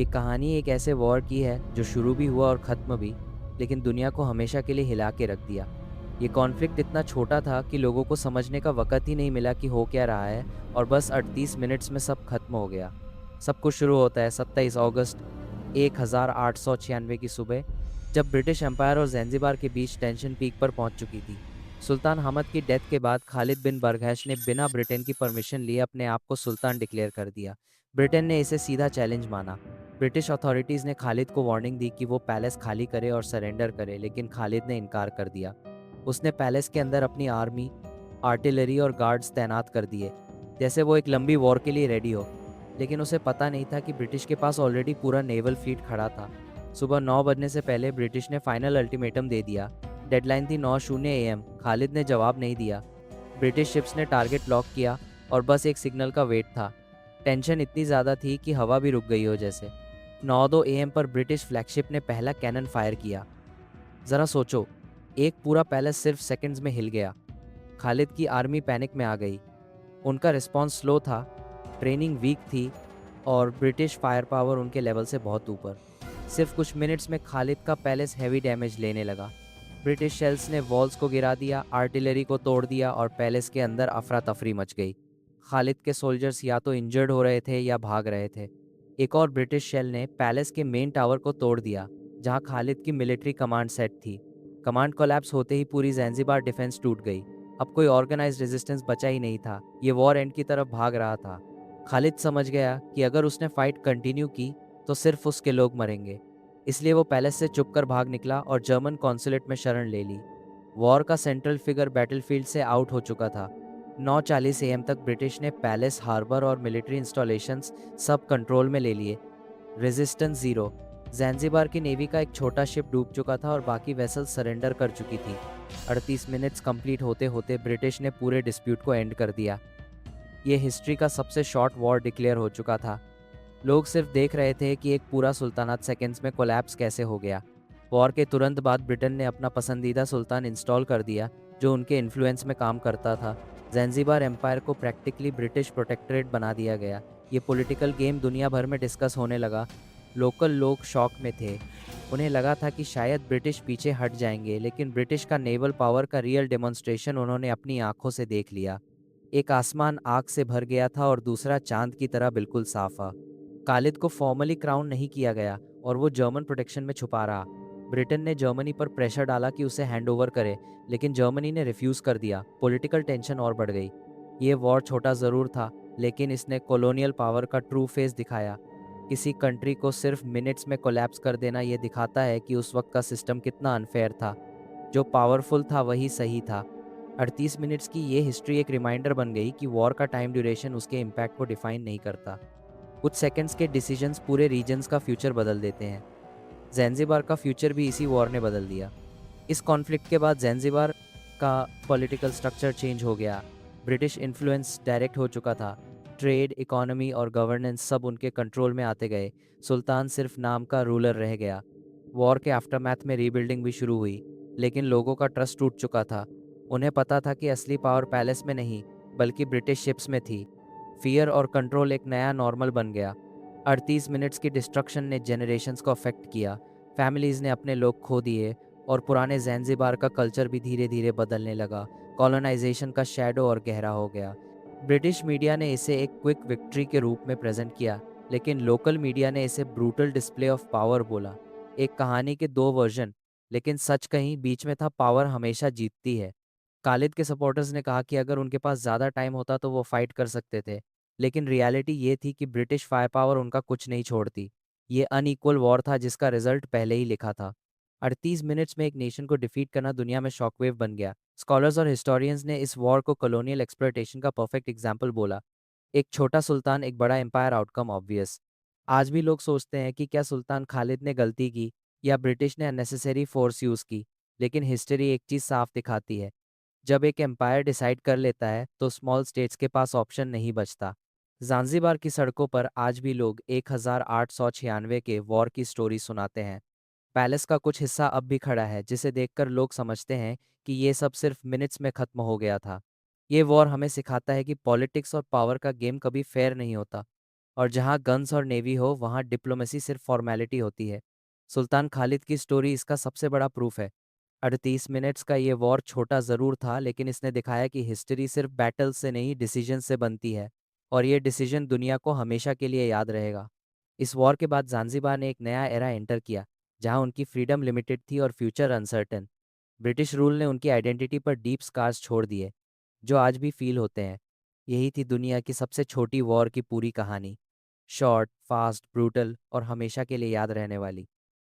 ये कहानी एक ऐसे वॉर की है जो शुरू भी हुआ और ख़त्म भी, लेकिन दुनिया को हमेशा के लिए हिला के रख दिया। ये कॉन्फ्लिक्ट इतना छोटा था कि लोगों को समझने का वक़्त ही नहीं मिला कि हो क्या रहा है, और बस 38 मिनट्स में सब खत्म हो गया। सब कुछ शुरू होता है 27 अगस्त 1896 की सुबह, जब ब्रिटिश एम्पायर और ज़ैंज़िबार के बीच टेंशन पीक पर पहुंच चुकी थी। सुल्तान हमद की डेथ के बाद खालिद बिन बरगैश ने बिना ब्रिटेन की परमिशन लिए अपने आप को सुल्तान डिक्लेयर कर दिया। ब्रिटेन ने इसे सीधा चैलेंज माना। ब्रिटिश अथॉरिटीज़ ने खालिद को वार्निंग दी कि वो पैलेस खाली करे और सरेंडर करे, लेकिन खालिद ने इनकार कर दिया। उसने पैलेस के अंदर अपनी आर्मी, आर्टिलरी और गार्ड्स तैनात कर दिए, जैसे वो एक लंबी वॉर के लिए रेडी हो। लेकिन उसे पता नहीं था कि ब्रिटिश के पास ऑलरेडी पूरा नेवल फ्लीट खड़ा था। सुबह 9 बजने से पहले ब्रिटिश ने फाइनल अल्टीमेटम दे दिया। डेडलाइन थी 9:00 AM। खालिद ने जवाब नहीं दिया। ब्रिटिश शिप्स ने टारगेट लॉक किया और बस एक सिग्नल का वेट था। टेंशन इतनी ज़्यादा थी कि हवा भी रुक गई हो जैसे। 9:02 AM पर ब्रिटिश फ्लैगशिप ने पहला कैनन फायर किया। ज़रा सोचो, एक पूरा पैलेस सिर्फ सेकंड्स में हिल गया। खालिद की आर्मी पैनिक में आ गई। उनका रिस्पॉन्स स्लो था, ट्रेनिंग वीक थी और ब्रिटिश फायर पावर उनके लेवल से बहुत ऊपर। सिर्फ कुछ मिनट्स में खालिद का पैलेस हैवी डैमेज लेने लगा। ब्रिटिश शेल्स ने वॉल्स को गिरा दिया, आर्टिलरी को तोड़ दिया और पैलेस के अंदर अफरा तफरी मच गई। खालिद के सोल्जर्स या तो इंजर्ड हो रहे थे या भाग रहे थे। एक और ब्रिटिश शेल ने पैलेस के मेन टावर को तोड़ दिया, जहां खालिद की मिलिट्री कमांड सेट थी। कमांड कोलैप्स होते ही पूरी ज़ैंज़िबार डिफेंस टूट गई। अब कोई ऑर्गेनाइज्ड रेजिस्टेंस बचा ही नहीं था। ये वॉर एंड की तरफ भाग रहा था। खालिद समझ गया कि अगर उसने फाइट कंटिन्यू की तो सिर्फ उसके लोग मरेंगे। इसलिए वो पैलेस से चुपकर भाग निकला और जर्मन कॉन्सुलेट में शरण ले ली। वॉर का सेंट्रल फिगर बैटलफील्ड से आउट हो चुका था। 9:40 AM तक ब्रिटिश ने पैलेस, हार्बर और मिलिट्री इंस्टॉलेशंस सब कंट्रोल में ले लिए। Resistance zero. ज़ैंज़िबार की नेवी का एक छोटा शिप डूब चुका था और बाकी वेसल सरेंडर कर चुकी थी। 38 मिनट्स कंप्लीट होते होते ब्रिटिश ने पूरे डिस्प्यूट को एंड कर दिया। ये हिस्ट्री का सबसे शॉर्ट वॉर डिक्लेयर हो चुका था। लोग सिर्फ देख रहे थे कि एक पूरा सुल्तानात सेकेंड्स में कोलैप्स कैसे हो गया। वॉर के तुरंत बाद ब्रिटेन ने अपना पसंदीदा सुल्तान इंस्टॉल कर दिया, जो उनके इन्फ्लुएंस में काम करता था। ज़ैंज़िबार एम्पायर को प्रैक्टिकली ब्रिटिश प्रोटेक्टरेट बना दिया गया। ये पॉलिटिकल गेम दुनिया भर में डिस्कस होने लगा। लोकल लोग शॉक में थे। उन्हें लगा था कि शायद ब्रिटिश पीछे हट जाएंगे, लेकिन ब्रिटिश का नेवल पावर का रियल डेमोन्स्ट्रेशन उन्होंने अपनी आंखों से देख लिया। एक आसमान आग से भर गया था और दूसरा चांद की तरह बिल्कुल साफा। खालिद को फॉर्मली क्राउन नहीं किया गया और वो जर्मन प्रोटेक्शन में छुपा रहा। ब्रिटेन ने जर्मनी पर प्रेशर डाला कि उसे हैंडओवर करे, लेकिन जर्मनी ने रिफ्यूज़ कर दिया। पॉलिटिकल टेंशन और बढ़ गई। ये वॉर छोटा ज़रूर था, लेकिन इसने कॉलोनियल पावर का ट्रू फेस दिखाया। किसी कंट्री को सिर्फ मिनट्स में कोलैप्स कर देना ये दिखाता है कि उस वक्त का सिस्टम कितना अनफेयर था। जो पावरफुल था वही सही था। 38 मिनट्स की ये हिस्ट्री एक रिमाइंडर बन गई कि वॉर का टाइम ड्यूरेशन उसके इम्पैक्ट को डिफाइन नहीं करता। कुछ सेकंड्स के डिसीजंस पूरे रीजन्स का फ्यूचर बदल देते हैं। ज़ैंज़िबार का फ्यूचर भी इसी वॉर ने बदल दिया। इस कॉन्फ्लिक्ट के बाद ज़ैंज़िबार का पॉलिटिकल स्ट्रक्चर चेंज हो गया। ब्रिटिश इन्फ्लुएंस डायरेक्ट हो चुका था। ट्रेड, इकोनॉमी और गवर्नेंस सब उनके कंट्रोल में आते गए। सुल्तान सिर्फ नाम का रूलर रह गया। वॉर के आफ्टरमैथ में रीबिल्डिंग भी शुरू हुई, लेकिन लोगों का ट्रस्ट टूट चुका था। उन्हें पता था कि असली पावर पैलेस में नहीं, बल्कि ब्रिटिश शिप्स में थी। फियर और कंट्रोल एक नया नॉर्मल बन गया। 38 मिनट्स की डिस्ट्रक्शन ने जेनरेशंस को अफेक्ट किया। फैमिलीज़ ने अपने लोग खो दिए और पुराने ज़ैंज़िबार का कल्चर भी धीरे धीरे बदलने लगा। कॉलोनाइजेशन का शैडो और गहरा हो गया। ब्रिटिश मीडिया ने इसे एक क्विक विक्ट्री के रूप में प्रेजेंट किया, लेकिन लोकल मीडिया ने इसे ब्रूटल डिस्प्ले ऑफ पावर बोला। एक कहानी के दो वर्जन, लेकिन सच कहीं बीच में था, पावर हमेशा जीतती है। खालिद के सपोर्टर्स ने कहा कि अगर उनके पास ज़्यादा टाइम होता तो वो फाइट कर सकते थे, लेकिन रियलिटी ये थी कि ब्रिटिश फायर पावर उनका कुछ नहीं छोड़ती। ये अनइक्वल वॉर था जिसका रिजल्ट पहले ही लिखा था। 38 मिनट्स में एक नेशन को डिफीट करना दुनिया में शॉकवेव बन गया। स्कॉलर्स और हिस्टोरियंस ने इस वॉर को कॉलोनियल एक्सप्लॉयटेशन का परफेक्ट एग्जाम्पल बोला। एक छोटा सुल्तान, एक बड़ा एम्पायर, आउटकम ऑब्वियस। आज भी लोग सोचते हैं कि क्या सुल्तान खालिद ने गलती की या ब्रिटिश ने अननेसेसरी फोर्स यूज़ की, लेकिन हिस्ट्री एक चीज़ साफ दिखाती है। जब एक एम्पायर डिसाइड कर लेता है तो स्मॉल स्टेट्स के पास ऑप्शन नहीं बचता। ज़ांज़िबार की सड़कों पर आज भी लोग 1896 के वॉर की स्टोरी सुनाते हैं। पैलेस का कुछ हिस्सा अब भी खड़ा है, जिसे देखकर लोग समझते हैं कि ये सब सिर्फ मिनट्स में ख़त्म हो गया था। ये वॉर हमें सिखाता है कि पॉलिटिक्स और पावर का गेम कभी फेयर नहीं होता, और जहाँ गन्स और नेवी हो वहाँ डिप्लोमेसी सिर्फ फॉर्मेलिटी होती है। सुल्तान खालिद की स्टोरी इसका सबसे बड़ा प्रूफ है। 38 मिनट्स का ये वॉर छोटा ज़रूर था, लेकिन इसने दिखाया कि हिस्ट्री सिर्फ बैटल से नहीं डिसीजन से बनती है, और ये डिसीजन दुनिया को हमेशा के लिए याद रहेगा। इस वॉर के बाद ज़ांज़िबार ने एक नया एरा एंटर किया, जहाँ उनकी फ्रीडम लिमिटेड थी और फ्यूचर अनसर्टेन। ब्रिटिश रूल ने उनकी आइडेंटिटी पर डीप स्कार्स छोड़ दिए, जो आज भी फील होते हैं। यही थी दुनिया की सबसे छोटी वॉर की पूरी कहानी। शॉर्ट, फास्ट, ब्रूटल और हमेशा के लिए याद रहने वाली।